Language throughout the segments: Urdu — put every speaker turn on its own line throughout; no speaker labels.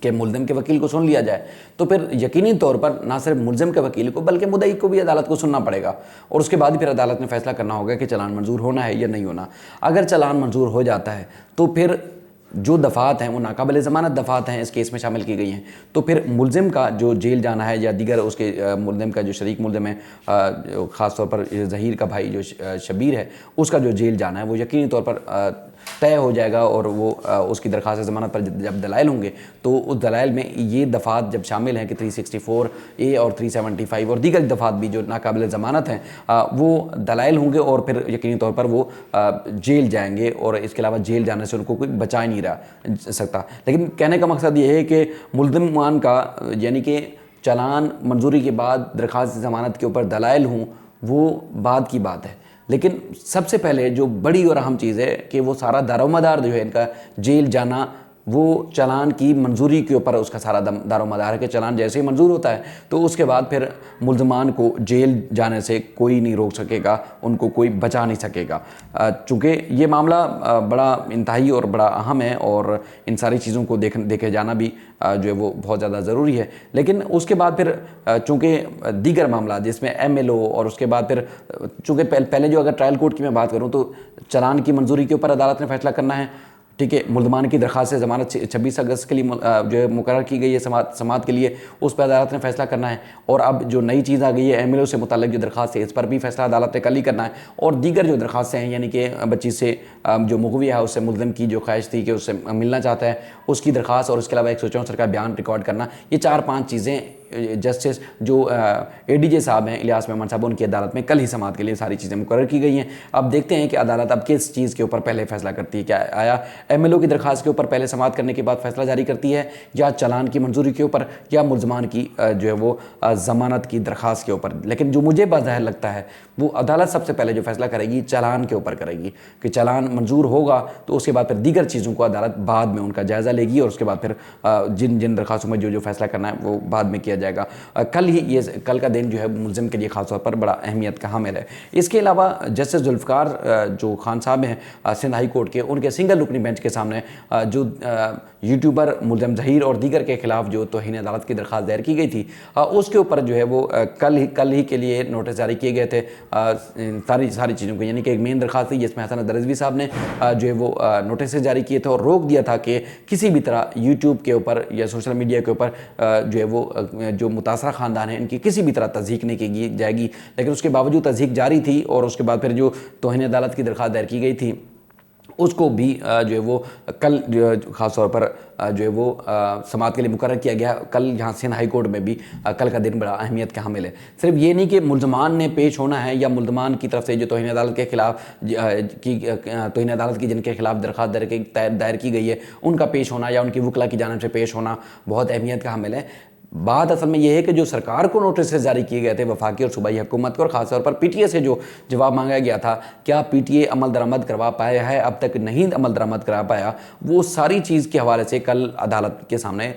کہ ملزم کے وکیل کو سن لیا جائے تو پھر یقینی طور پر نہ صرف ملزم کے وکیل کو بلکہ مدعی کو بھی عدالت کو سننا پڑے گا، اور اس کے بعد پھر عدالت نے فیصلہ کرنا ہوگا کہ چلان منظور ہونا ہے یا نہیں ہونا۔ اگر چلان منظور ہو جاتا ہے تو پھر جو دفعات ہیں وہ ناقابل ضمانت دفعات ہیں اس کیس میں شامل کی گئی ہیں، تو پھر ملزم کا جو جیل جانا ہے یا دیگر اس کے ملزم کا جو شریک ملزم ہے، خاص طور پر ظہیر کا بھائی جو شبیر ہے، اس کا جو جیل جانا ہے وہ یقینی طور پر طے ہو جائے گا، اور وہ اس کی درخواست ضمانت پر جب دلائل ہوں گے تو اس دلائل میں یہ دفعات جب شامل ہیں کہ 364A اور 375 اور دیگر دفعات بھی جو ناقابل ضمانت ہیں وہ دلائل ہوں گے، اور پھر یقینی طور پر وہ جیل جائیں گے، اور اس کے علاوہ جیل جانے سے ان کو کوئی بچا ہی نہیں رہ سکتا۔ لیکن کہنے کا مقصد یہ ہے کہ ملزمان کا یعنی کہ چلان منظوری کے بعد درخواست ضمانت کے اوپر دلائل ہوں وہ بعد کی بات ہے، لیکن سب سے پہلے جو بڑی اور اہم چیز ہے کہ وہ سارا دار و مدار جو ہے ان کا جیل جانا وہ چلان کی منظوری کے اوپر اس کا سارا دار و مدار ہے، کہ چلان جیسے ہی منظور ہوتا ہے تو اس کے بعد پھر ملزمان کو جیل جانے سے کوئی نہیں روک سکے گا، ان کو کوئی بچا نہیں سکے گا۔ چونکہ یہ معاملہ بڑا انتہائی اور بڑا اہم ہے، اور ان ساری چیزوں کو دیکھے جانا بھی جو ہے وہ بہت زیادہ ضروری ہے۔ لیکن اس کے بعد پھر چونکہ دیگر معاملات جس میں MLO، اور اس کے بعد پھر چونکہ پہلے جو اگر ٹرائل کورٹ کی میں بات کروں تو چلان کی منظوری کے اوپر عدالت نے فیصلہ کرنا ہے، ٹھیک ہے، ملزمان کی درخواست ضمانت 26 اگست کے لیے جو ہے مقرر کی گئی ہے سماعت کے لیے، اس پہ عدالت نے فیصلہ کرنا ہے، اور اب جو نئی چیز آ گئی ہے MLO سے متعلق جو درخواست ہے اس پر بھی فیصلہ عدالت نے کل ہی کرنا ہے، اور دیگر جو درخواستیں ہیں یعنی کہ بچی سے جو مغوی ہے اس سے ملزم کی جو خواہش تھی کہ اس سے ملنا چاہتا ہے اس کی درخواست، اور اس کے علاوہ 164 کا بیان ریکارڈ کرنا، یہ 4-5 چیزیں جسٹس جو ADJ صاحب ہیں الیاس مہمان صاحب ان کی عدالت میں کل ہی سماعت کے لیے ساری چیزیں مقرر کی گئی ہیں۔ اب دیکھتے ہیں کہ عدالت اب کس چیز کے اوپر پہلے فیصلہ کرتی ہے، کیا آیا MLO کی درخواست کے اوپر پہلے سماعت کرنے کے بعد فیصلہ جاری کرتی ہے، یا چلان کی منظوری کے اوپر، یا ملزمان کی جو ہے وہ ضمانت کی درخواست کے اوپر۔ لیکن جو مجھے بظاہر لگتا ہے وہ عدالت سب سے پہلے جو فیصلہ کرے گی چلان کے اوپر کرے گی، کہ چلان منظور ہوگا تو اس کے بعد پھر دیگر چیزوں کو عدالت بعد میں ان کا جائزہ لے گی، اور اس کے بعد پھر جن درخواستوں میں جو فیصلہ کرنا ہے وہ بعد میں کیا جائے گا۔ کل کا دن جو ہے ملزم کے لیے خاص طور پر بڑا اہمیت کا حامل ہے۔ اس کے علاوہ جسٹس ذوالفقار جو خان صاحب ہیں سندھ ہائی کورٹ کے، ان کے سنگل رکنی بینچ کے سامنے جو یوٹیوبر ملزم ظہیر اور دیگر کے خلاف جو توہین عدالت کی درخواست دائر کی گئی تھی اس کے اوپر جو ہے وہ کل ہی کے لیے نوٹس جاری کیے گئے تھے ساری چیزوں کو، یعنی کہ ایک مین درخواست تھی جس میں حسن رضوی صاحب نے جو ہے وہ نوٹسز جاری کیے تھے اور روک دیا تھا کہ کسی بھی طرح یوٹیوب کے اوپر یا سوشل میڈیا کے اوپر جو ہے وہ جو متاثرہ خاندان ہیں ان کی کسی بھی طرح تصدیق نہیں کی جائے گی، لیکن اس کے باوجود تصدیق جاری تھی، اور اس کے بعد پھر جو توہین عدالت کی درخواست دائر کی گئی تھی اس کو بھی جو ہے وہ کل خاص طور پر جو ہے وہ سماعت کے لیے مقرر کیا گیا۔ کل یہاں سندھ ہائی کورٹ میں بھی کل کا دن بڑا اہمیت کا حامل ہے۔ صرف یہ نہیں کہ ملزمان نے پیش ہونا ہے یا ملزمان کی طرف سے جو توہین عدالت کے خلاف توہین عدالت کی جن کے خلاف درخواست دائر کی گئی ہے ان کا پیش ہونا یا ان کی وکلا کی جانب سے پیش ہونا بہت اہمیت کا حامل ہے۔ بات اصل میں یہ ہے کہ جو سرکار کو نوٹسز جاری کیے گئے تھے وفاقی اور صوبائی حکومت کو، اور خاص طور پر PTA سے جو جواب مانگا گیا تھا، کیا PTA عمل درآمد کروا پایا ہے؟ اب تک نہیں عمل درآمد کرا پایا، وہ ساری چیز کے حوالے سے کل عدالت کے سامنے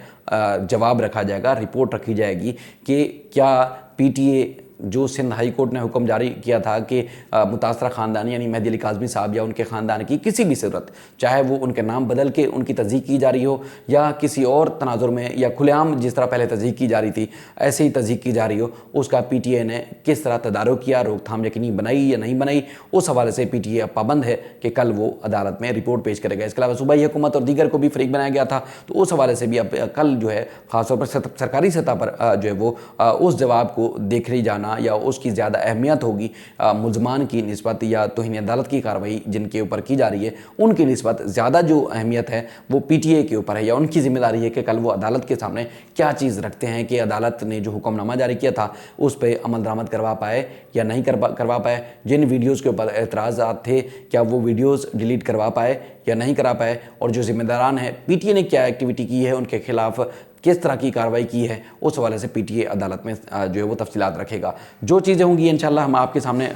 جواب رکھا جائے گا، رپورٹ رکھی جائے گی کہ کیا PTA جو سندھ ہائی کورٹ نے حکم جاری کیا تھا کہ متاثرہ خاندان یعنی مہدی علی کاظمی صاحب یا ان کے خاندان کی کسی بھی صورت، چاہے وہ ان کے نام بدل کے ان کی تصدیق کی جا رہی ہو یا کسی اور تناظر میں یا کھلے عام جس طرح پہلے تصدیق کی جا رہی تھی ایسے ہی تصدیق کی جا رہی ہو، اس کا PTA نے کس طرح تدارک کیا، روک تھام یقینی بنائی یا نہیں بنائی، اس حوالے سے PTA اب پابند ہے کہ کل وہ عدالت میں رپورٹ پیش کرے گا۔ اس کے علاوہ صوبائی حکومت اور دیگر کو بھی فریق بنایا گیا تھا، تو اس حوالے سے بھی اب کل جو ہے خاص طور پر سرکاری سطح پر جو ہے وہ اس جواب کو دیکھ لی جانا یا اس کی زیادہ اہمیت ہوگی ملزمان کی نسبت یا توہین عدالت کی کارروائی جن کے اوپر کی جا رہی ہے ان کی نسبت زیادہ جو اہمیت ہے وہ PTA کے اوپر ہے، یا ان کی ذمہ داری ہے کہ کل وہ عدالت کے سامنے کیا چیز رکھتے ہیں کہ عدالت نے جو حکم نامہ جاری کیا تھا اس پہ عمل درآمد کروا پائے یا نہیں کروا پائے، جن ویڈیوز کے اوپر اعتراضات تھے کیا وہ ویڈیوز ڈیلیٹ کروا پائے یا نہیں کرا پائے، اور جو ذمہ داران ہیں PTA نے کیا ایکٹیویٹی کی ہے ان کے خلاف کس طرح کی کارروائی کی ہے، اس حوالے سے PTA عدالت میں جو ہے وہ تفصیلات رکھے گا۔ جو چیزیں ہوں گی انشاءاللہ ہم آپ کے سامنے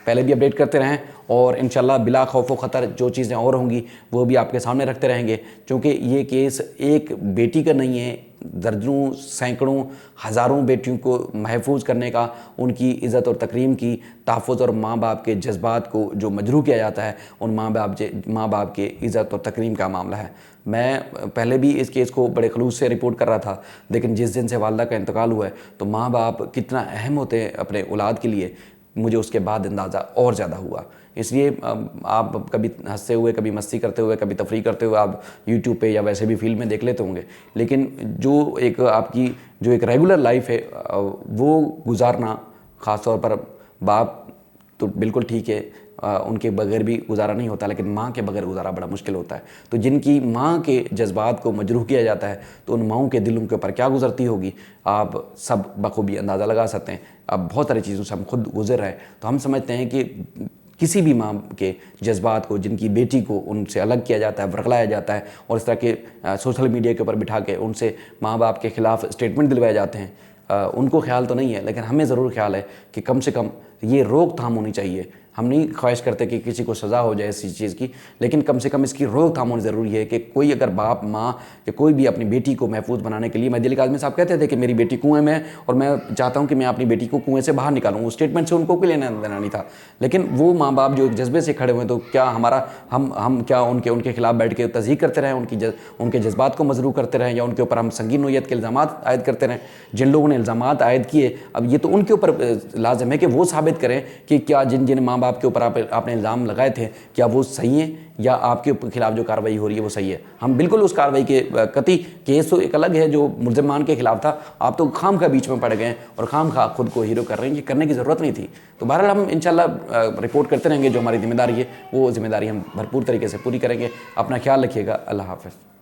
پہلے بھی اپڈیٹ کرتے رہیں، اور انشاءاللہ بلا خوف و خطر جو چیزیں اور ہوں گی وہ بھی آپ کے سامنے رکھتے رہیں گے، چونکہ یہ کیس ایک بیٹی کا نہیں ہے، درجنوں سینکڑوں ہزاروں بیٹیوں کو محفوظ کرنے کا، ان کی عزت اور تکریم کی تحفظ اور ماں باپ کے جذبات کو جو مجروح کیا جاتا ہے، ان ماں باپ کے عزت اور تکریم کا معاملہ ہے۔ میں پہلے بھی اس کیس کو بڑے خلوص سے رپورٹ کر رہا تھا، لیکن جس دن سے والدہ کا انتقال ہوا ہے تو ماں باپ کتنا اہم ہوتے ہیں اپنے اولاد کے لیے، مجھے اس کے بعد اندازہ اور زیادہ ہوا۔ اس لیے آپ کبھی ہنستے ہوئے، کبھی مستی کرتے ہوئے، کبھی تفریح کرتے ہوئے آپ یوٹیوب پہ یا ویسے بھی فیلڈ میں دیکھ لیتے ہوں گے، لیکن جو ایک آپ کی جو ایک ریگولر لائف ہے وہ گزارنا، خاص طور پر باپ تو بالکل ٹھیک ہے، ان کے بغیر بھی گزارا نہیں ہوتا، لیکن ماں کے بغیر گزارا بڑا مشکل ہوتا ہے۔ تو جن کی ماں کے جذبات کو مجروح کیا جاتا ہے تو ان ماؤں کے دلوں کے اوپر کیا گزرتی ہوگی، آپ سب بخوبی اندازہ لگا سکتے ہیں۔ اب بہت ساری چیزوں سے ہم خود گزر رہے ہیں، تو ہم سمجھتے ہیں کہ کسی بھی ماں کے جذبات کو، جن کی بیٹی کو ان سے الگ کیا جاتا ہے، ورگلایا جاتا ہے، اور اس طرح کے سوشل میڈیا کے اوپر بٹھا کے ان سے ماں باپ کے خلاف اسٹیٹمنٹ دلوائے جاتے ہیں، ان کو خیال تو نہیں ہے، لیکن ہمیں ضرور خیال ہے کہ کم سے کم یہ روک تھام ہونی چاہیے۔ ہم نہیں خواہش کرتے کہ کسی کو سزا ہو جائے اسی چیز کی، لیکن کم سے کم اس کی روک تھام ہونی ضروری ہے کہ کوئی اگر باپ، ماں یا کوئی بھی اپنی بیٹی کو محفوظ بنانے کے لیے، مہدی علی کاظمی صاحب کہتے تھے کہ میری بیٹی کنویں میں ہے اور میں چاہتا ہوں کہ میں اپنی بیٹی کو کنویں سے باہر نکالوں، اس اسٹیٹمنٹ سے ان کو کوئی لینا دینا نہیں تھا، لیکن وہ ماں باپ جو ایک جذبے سے کھڑے ہوئے، تو کیا ہم کیا ان کے خلاف بیٹھ کے تصدیق کرتے رہیں، ان کے جذبات کو مجروح کرتے رہیں، یا ان کے اوپر ہم سنگین نوعیت کے الزامات عائد کرتے رہیں؟ جن لوگوں نے الزامات عائد کیے، اب یہ تو ان کے اوپر لازم ہے کہ وہ ثابت کریں کہ کیا جن ماں باپ کے اوپر آپ نے الزام لگائے تھے کیا وہ صحیح ہیں، یا آپ کے خلاف جو کارروائی ہو رہی ہے وہ صحیح ہے۔ ہم بالکل اس کارروائی کے قطعی، کیس تو ایک الگ ہے جو ملزمان کے خلاف تھا، آپ تو خام خواہ بیچ میں پڑ گئے ہیں اور خام خواہ خود کو ہیرو کر رہے ہیں، یہ کرنے کی ضرورت نہیں تھی۔ تو بہرحال ہم انشاءاللہ رپورٹ کرتے رہیں گے، جو ہماری ذمہ داری ہے وہ ذمہ داری ہم بھرپور طریقے سے پوری کریں گے۔ اپنا خیال رکھیے گا، اللہ حافظ۔